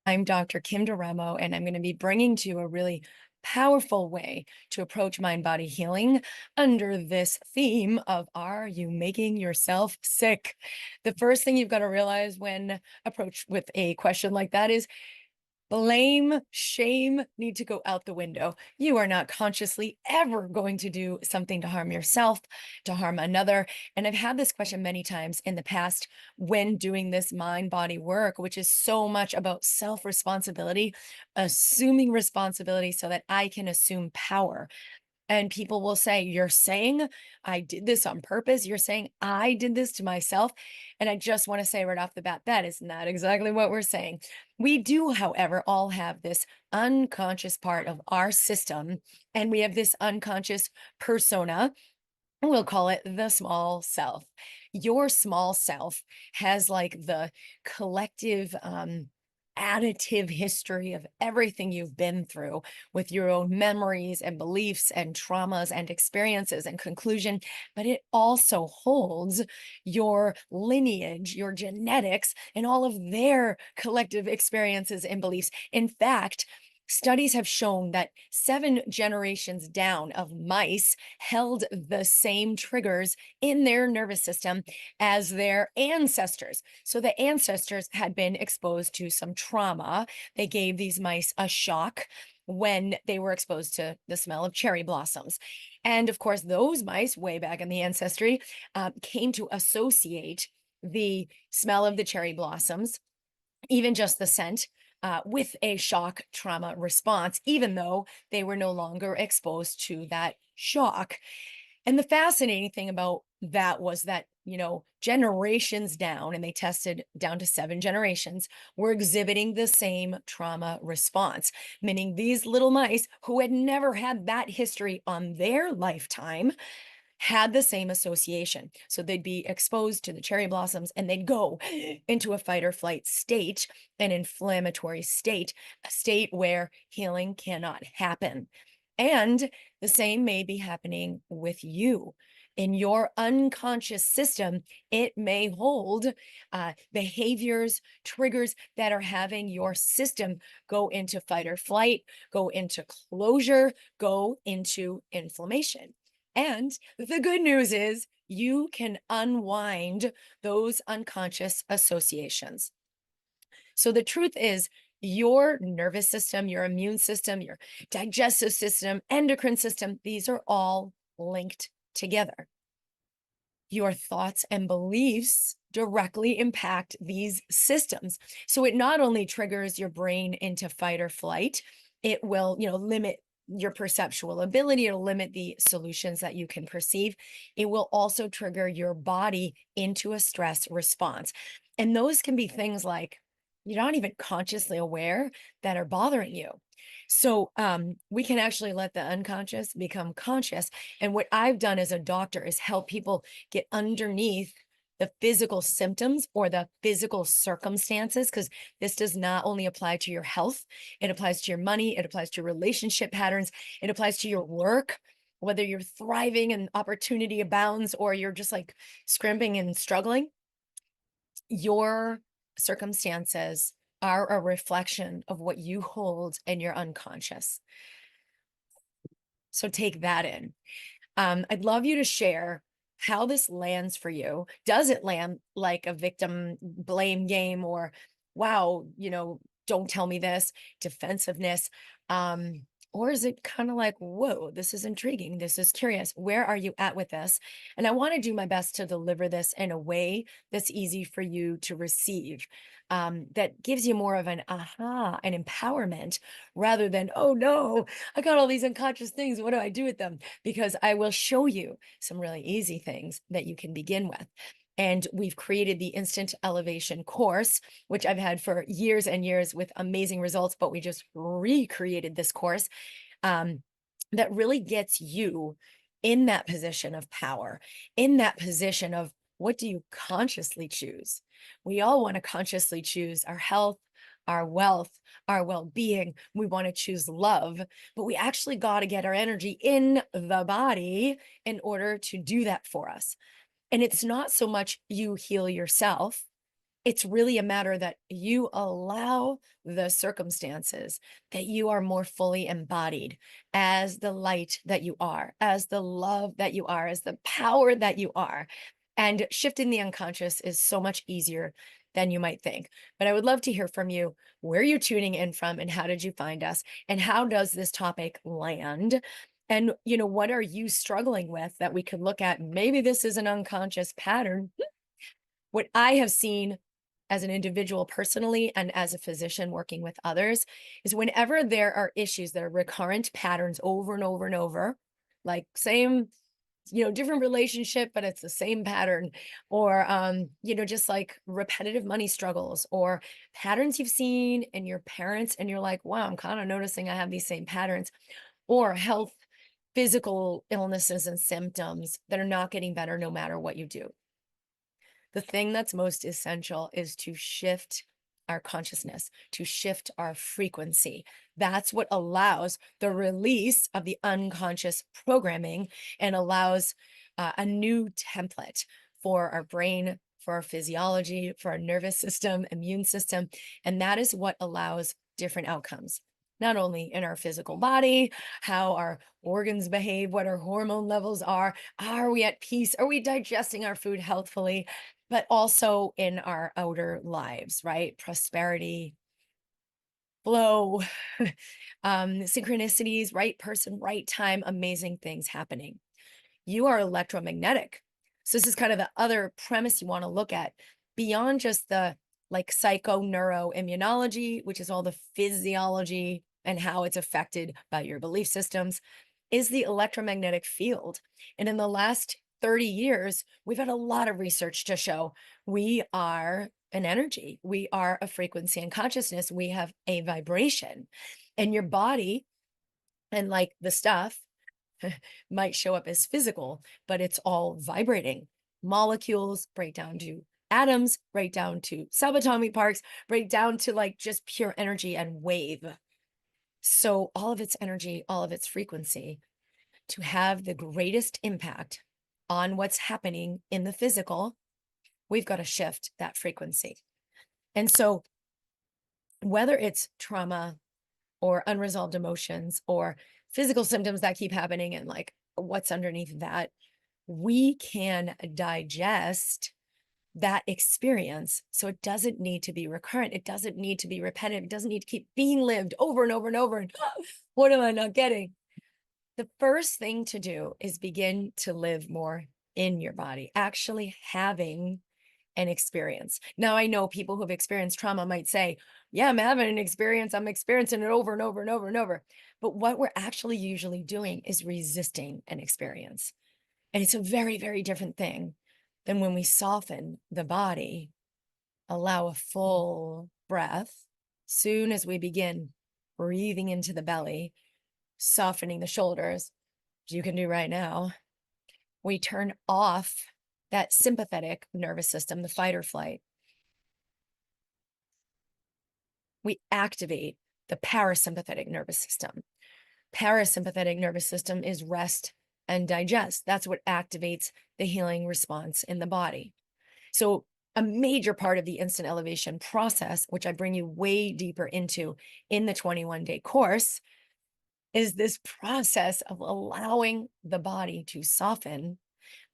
I'm Dr. Kim DeRemo, and I'm going to be bringing to you a really powerful way to approach mind body healing under this theme of are you making yourself sick? The first thing you've got to realize when approached with a question like that is blame, shame need to go out the window. You are not consciously ever going to do something to harm yourself, to harm another. And I've had this question many times in the past when doing this mind body work, which is so much about self responsibility, assuming responsibility so that I can assume power. And people will say, you're saying I did this on purpose. You're saying I did this to myself. And I just want to say right off the bat, that is not exactly what we're saying. We do, however, all have this unconscious part of our system, and we have this unconscious persona. We'll call it the small self. Your small self has like the collective additive history of everything you've been through with your own memories and beliefs and traumas and experiences and conclusion, but it also holds your lineage, your genetics, and all of their collective experiences and beliefs. In fact, studies have shown that 7 generations down of mice held the same triggers in their nervous system as their ancestors. So the ancestors had been exposed to some trauma. They gave these mice a shock when they were exposed to the smell of cherry blossoms. And of course, those mice, way back in the ancestry, came to associate the smell of the cherry blossoms, even just the scent, with a shock trauma response, even though they were no longer exposed to that shock. And the fascinating thing about that was that, generations down, and they tested down to 7 generations, were exhibiting the same trauma response, meaning these little mice who had never had that history on their lifetime had the same association. So they'd be exposed to the cherry blossoms and they'd go into a fight or flight state, an inflammatory state, a state where healing cannot happen. And the same may be happening with you. In your unconscious system, it may hold behaviors, triggers that are having your system go into fight or flight, go into closure, go into inflammation. And the good news is you can unwind those unconscious associations. So the truth is, your nervous system, your immune system, your digestive system, endocrine system, these are all linked together. Your thoughts and beliefs directly impact these systems. So it not only triggers your brain into fight or flight, it will, limit your perceptual ability. It'll limit the solutions that you can perceive. It will also trigger your body into a stress response. And those can be things like you're not even consciously aware that are bothering you. So we can actually let the unconscious become conscious. And what I've done as a doctor is help people get underneath the physical symptoms or the physical circumstances, because this does not only apply to your health, it applies to your money, it applies to your relationship patterns, it applies to your work, whether you're thriving and opportunity abounds or you're just like scrimping and struggling. Your circumstances are a reflection of what you hold in your unconscious. So take that in. I'd love you to share how this lands for you. Does it land like a victim blame game or, wow, don't tell me this, defensiveness? Or is it kind of like, whoa, this is intriguing. This is curious. Where are you at with this? And I want to do my best to deliver this in a way that's easy for you to receive, that gives you more of an aha, an empowerment rather than, oh no, I got all these unconscious things. What do I do with them? Because I will show you some really easy things that you can begin with. And we've created the Instant Elevation course, which I've had for years and years with amazing results, but we just recreated this course that really gets you in that position of power, in that position of what do you consciously choose? We all want to consciously choose our health, our wealth, our well-being. We want to choose love, but we actually got to get our energy in the body in order to do that for us. And it's not so much you heal yourself. It's really a matter that you allow the circumstances, that you are more fully embodied as the light that you are, as the love that you are, as the power that you are. And shifting the unconscious is so much easier than you might think. But I would love to hear from you. Where are you tuning in from and how did you find us? And how does this topic land? And what are you struggling with that we could look at? Maybe this is an unconscious pattern. What I have seen as an individual personally and as a physician working with others is whenever there are issues that are recurrent patterns over and over and over, like same, different relationship, but it's the same pattern, or, just like repetitive money struggles or patterns you've seen in your parents, and you're like, wow, I'm kind of noticing I have these same patterns, or health, physical illnesses and symptoms that are not getting better no matter what you do. The thing that's most essential is to shift our consciousness, to shift our frequency. That's what allows the release of the unconscious programming and allows a new template for our brain, for our physiology, for our nervous system, immune system. And that is what allows different outcomes, not only in our physical body, how our organs behave, what our hormone levels are we at peace, are we digesting our food healthfully, but also in our outer lives, right? Prosperity, flow, synchronicities, right person, right time, amazing things happening. You are electromagnetic. So this is kind of the other premise you want to look at beyond just the like psychoneuroimmunology, which is all the physiology and how it's affected by your belief systems, is the electromagnetic field. And in the last 30 years, we've had a lot of research to show we are an energy, we are a frequency and consciousness, we have a vibration, and your body and like the stuff might show up as physical, but it's all vibrating. Molecules break down to atoms, break down to subatomic parts, break down to like just pure energy and wave. So all of its energy, all of its frequency, to have the greatest impact on what's happening in the physical, we've got to shift that frequency. And so whether it's trauma or unresolved emotions or physical symptoms that keep happening and like what's underneath that, we can digest that experience so it doesn't need to be recurrent. It doesn't need to be repetitive. It doesn't need to keep being lived over and over and over. And what am I not getting? The first thing to do is begin to live more in your body, actually having an experience. Now, I know people who have experienced trauma might say, yeah, I'm having an experience. I'm experiencing it over and over and over and over. But what we're actually usually doing is resisting an experience. And it's a very, very different thing than when we soften the body, allow a full breath. Soon as we begin breathing into the belly, softening the shoulders, which you can do right now, we turn off that sympathetic nervous system, the fight or flight. We activate the parasympathetic nervous system. Parasympathetic nervous system is rest and digest. That's what activates the healing response in the body. So a major part of the instant elevation process, which I bring you way deeper into in the 21-day course, is this process of allowing the body to soften,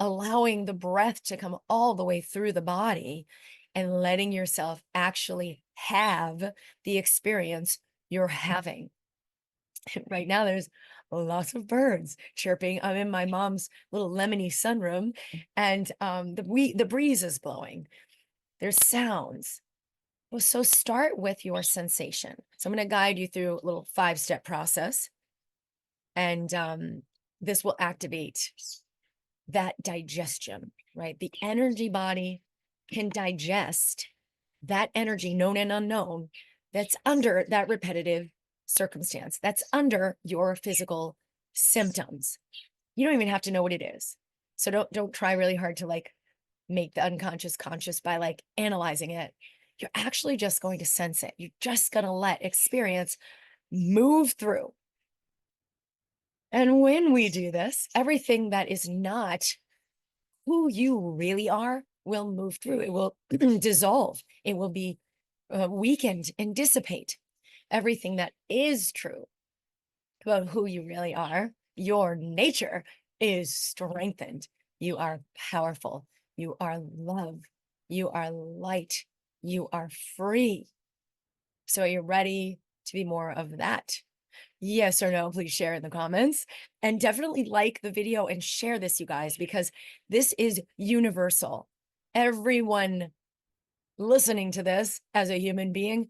allowing the breath to come all the way through the body, and letting yourself actually have the experience you're having. Right now, there's lots of birds chirping. I'm in my mom's little lemony sunroom, and the breeze is blowing. There's sounds. Well, so start with your sensation. So I'm going to guide you through a little 5-step process, and this will activate that digestion, right? The energy body can digest that energy, known and unknown, that's under that repetitive circumstance, that's under your physical symptoms. You don't even have to know what it is. So don't try really hard to like make the unconscious conscious by like analyzing it. You're actually just going to sense it. You're just going to let experience move through. And when we do this, everything that is not who you really are will move through. It will dissolve. It will be weakened and dissipate. Everything that is true about who you really are, your nature, is strengthened. You are powerful. You are love. You are light. You are free. So are you ready to be more of that? Yes or no, please share in the comments. And definitely like the video and share this, you guys, because this is universal. Everyone listening to this as a human being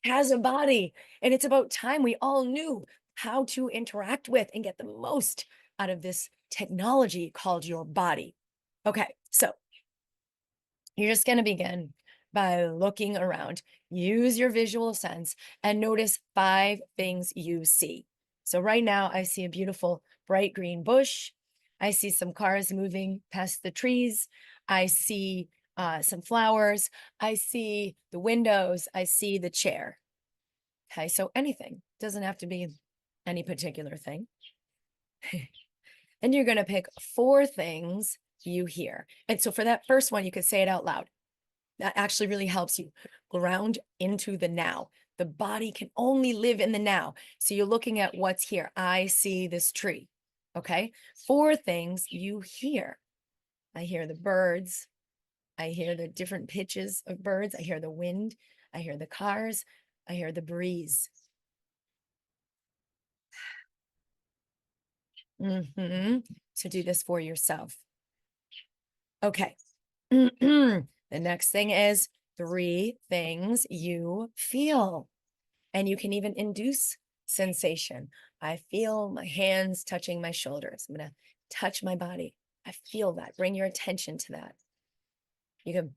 has a body. And it's about time we all knew how to interact with and get the most out of this technology called your body. Okay, so you're just going to begin by looking around. Use your visual sense and notice 5 things you see. So right now I see a beautiful bright green bush. I see some cars moving past the trees. I see some flowers. I see the windows. I see the chair. Okay, so anything. Doesn't have to be any particular thing. Then you're going to pick 4 things you hear. And so for that first one, you could say it out loud. That actually really helps you ground into the now. The body can only live in the now. So you're looking at what's here. I see this tree. Okay. 4 things you hear. I hear the birds. I hear the different pitches of birds. I hear the wind. I hear the cars. I hear the breeze. So do this for yourself. Okay. The next thing is 3 things you feel. And you can even induce sensation. I feel my hands touching my shoulders. I'm going to touch my body. I feel that. Bring your attention to that. You can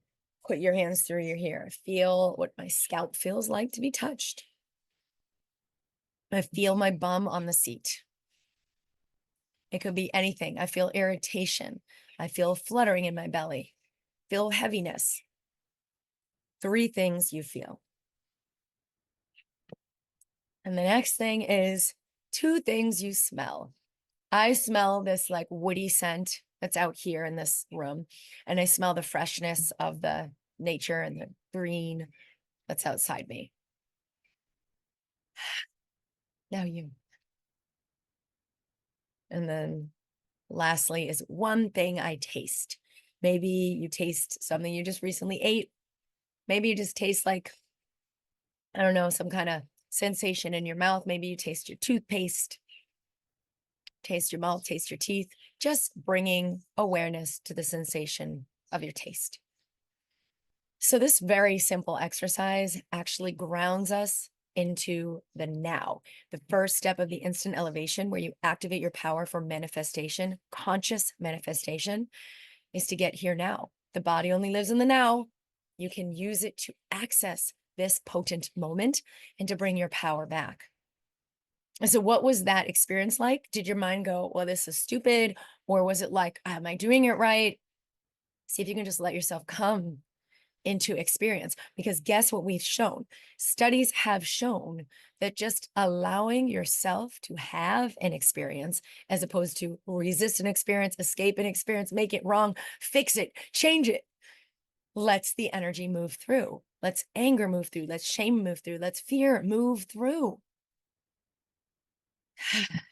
put your hands through your hair. Feel what my scalp feels like to be touched. I feel my bum on the seat. It could be anything. I feel irritation. I feel fluttering in my belly. Feel heaviness. 3 things you feel. And the next thing is 2 things you smell. I smell this like woody scent that's out here in this room. And I smell the freshness of the nature and the green that's outside me. Now you. And then lastly is 1 thing I taste. Maybe you taste something you just recently ate. Maybe you just taste like, I don't know, some kind of sensation in your mouth. Maybe you taste your toothpaste, taste your mouth, taste your teeth, just bringing awareness to the sensation of your taste. So this very simple exercise actually grounds us into the now. The first step of the instant elevation, where you activate your power for manifestation, conscious manifestation, is to get here now. The body only lives in the now. You can use it to access this potent moment and to bring your power back. And so what was that experience like? Did your mind go, well, this is stupid? Or was it like, am I doing it right? See if you can just let yourself come into experience, because guess what we've shown? Studies have shown that just allowing yourself to have an experience, as opposed to resist an experience, escape an experience, make it wrong, fix it, change it, lets the energy move through. Let's anger move through. Let's shame move through. Let's fear move through.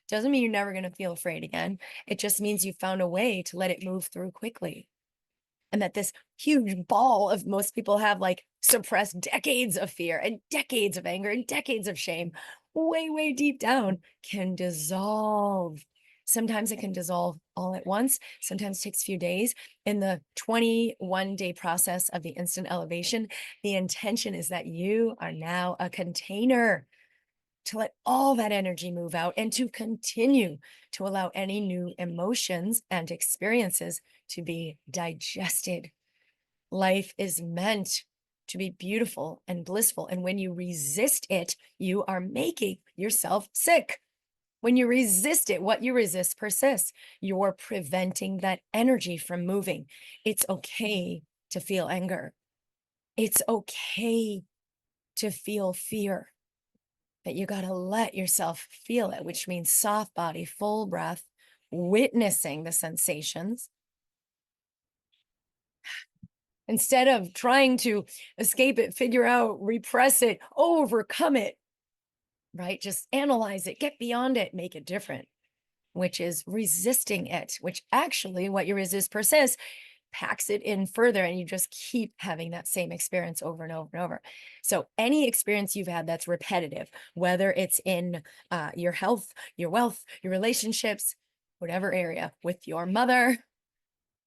Doesn't mean you're never going to feel afraid again. It just means you found a way to let it move through quickly. And that this huge ball of, most people have like suppressed decades of fear and decades of anger and decades of shame way, way deep down, can dissolve. Sometimes it can dissolve all at once. Sometimes it takes a few days. In the 21-day process of the instant elevation, the intention is that you are now a container to let all that energy move out and to continue to allow any new emotions and experiences to be digested. Life is meant to be beautiful and blissful. And when you resist it, you are making yourself sick. When you resist it, what you resist persists. You're preventing that energy from moving. It's okay to feel anger. It's okay to feel fear. But you got to let yourself feel it, which means soft body, full breath, witnessing the sensations. Instead of trying to escape it, figure out, repress it, overcome it, right? Just analyze it, get beyond it, make it different, which is resisting it, which actually what you resist persists, packs it in further, and you just keep having that same experience over and over and over. So any experience you've had that's repetitive, whether it's in your health, your wealth, your relationships, whatever area, with your mother,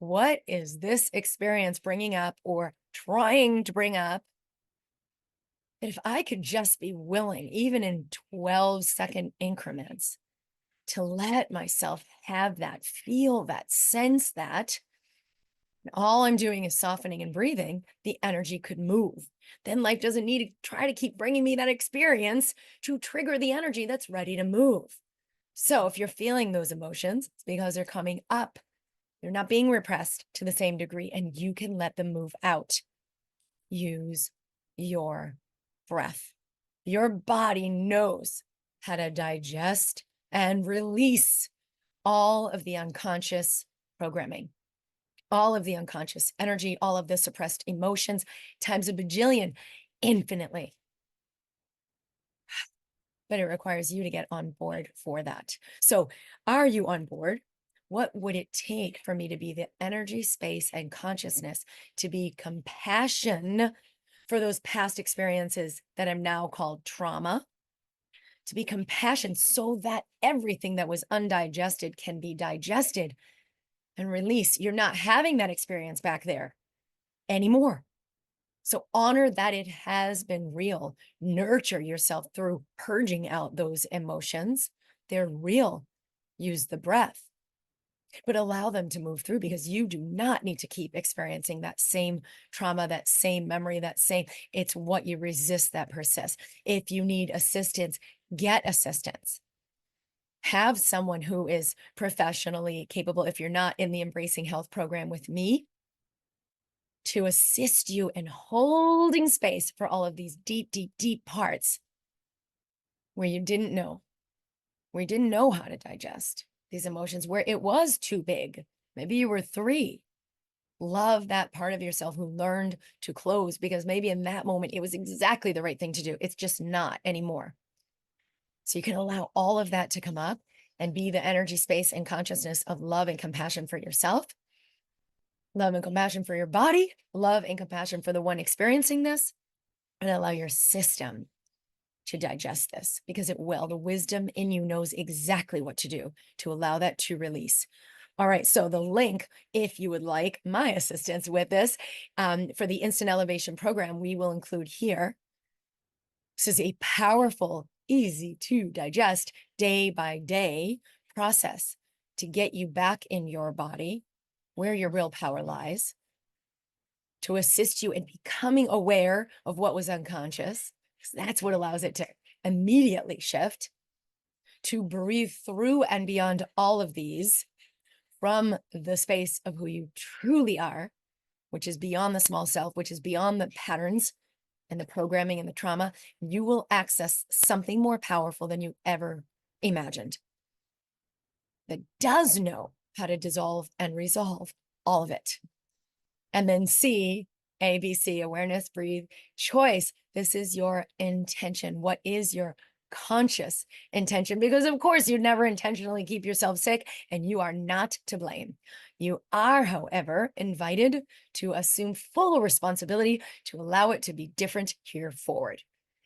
what is this experience bringing up or trying to bring up? That if I could just be willing, even in 12-second increments, to let myself have that, feel that, sense that, and all I'm doing is softening and breathing, the energy could move. Then life doesn't need to try to keep bringing me that experience to trigger the energy that's ready to move. So if you're feeling those emotions, it's because they're coming up. They're not being repressed to the same degree, and you can let them move out. Use your breath. Your body knows how to digest and release all of the unconscious programming, all of the unconscious energy, all of the suppressed emotions, times a bajillion, infinitely. But it requires you to get on board for that. So, are you on board? What would it take for me to be the energy, space, and consciousness to be compassion for those past experiences that I'm now called trauma? To be compassion so that everything that was undigested can be digested and released. You're not having that experience back there anymore. So honor that it has been real. Nurture yourself through purging out those emotions. They're real. Use the breath, but allow them to move through, because you do not need to keep experiencing that same trauma, that same memory, it's what you resist that persists. If you need assistance, get assistance. Have someone who is professionally capable, if you're not in the Embracing Health program with me, to assist you in holding space for all of these deep, deep, deep parts where you didn't know, how to digest these emotions, where it was too big. Maybe you were 3. Love that part of yourself who learned to close, because maybe in that moment it was exactly the right thing to do. It's just not anymore. So you can allow all of that to come up and be the energy, space, and consciousness of love and compassion for yourself, love and compassion for your body, love and compassion for the one experiencing this, and allow your system to digest this, because it will. The wisdom in you knows exactly what to do to allow that to release. All right, so the link, if you would like my assistance with this, for the Instant Elevation program, we will include here. This is a powerful, easy to digest, day by day process to get you back in your body, where your real power lies, to assist you in becoming aware of what was unconscious, because that's what allows it to immediately shift, to breathe through and beyond all of these from the space of who you truly are, which is beyond the small self, which is beyond the patterns and the programming and the trauma. You will access something more powerful than you ever imagined, that does know how to dissolve and resolve all of it. And then C, ABC, awareness, breathe, choice. This is your intention. What is your conscious intention? Because of course you'd never intentionally keep yourself sick, and you are not to blame. You are, however, invited to assume full responsibility to allow it to be different here forward.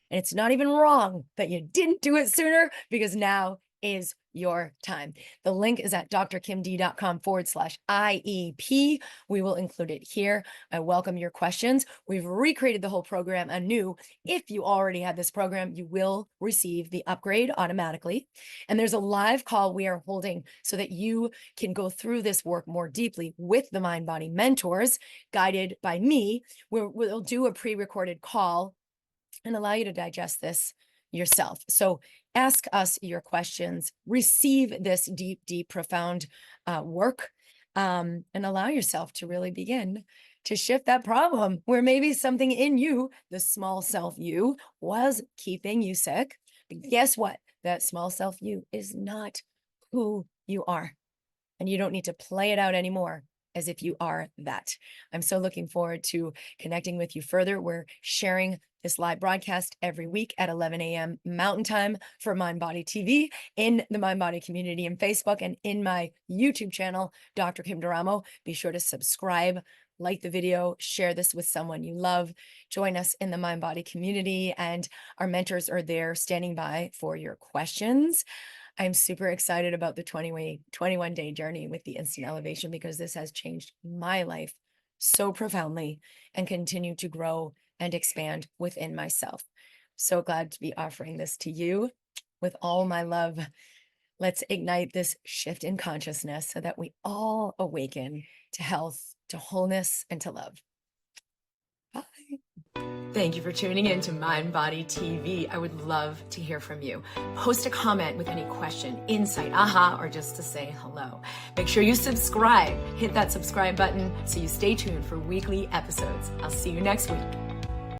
And it's not even wrong that you didn't do it sooner, because now is your time. The link is at drkimd.com/IEP. We will include it here. I welcome your questions. We've recreated the whole program anew. If you already had this program, you will receive the upgrade automatically. And there's a live call we are holding so that you can go through this work more deeply with the Mind Body mentors, guided by me, where we'll do a pre-recorded call and allow you to digest this yourself. So ask us your questions, receive this deep, deep, profound work, and allow yourself to really begin to shift that problem where maybe something in you, the small self you, was keeping you sick. But guess what? That small self you is not who you are. And you don't need to play it out anymore. as if you are that. I'm so looking forward to connecting with you further. We're sharing this live broadcast every week at 11 a.m. Mountain Time for MindBody TV in the MindBody community in Facebook and in my YouTube channel, Dr. Kim Duramo. Be sure to subscribe, like the video, share this with someone you love. Join us in the MindBody community, and our mentors are there standing by for your questions. I'm super excited about the 21-day journey with the Instant Elevation because this has changed my life so profoundly and continue to grow and expand within myself. So glad to be offering this to you with all my love. Let's ignite this shift in consciousness so that we all awaken to health, to wholeness, and to love. Bye. Thank you for tuning in to MindBody TV. I would love to hear from you. Post a comment with any question, insight, aha, or just to say hello. Make sure you subscribe. Hit that subscribe button so you stay tuned for weekly episodes. I'll see you next week.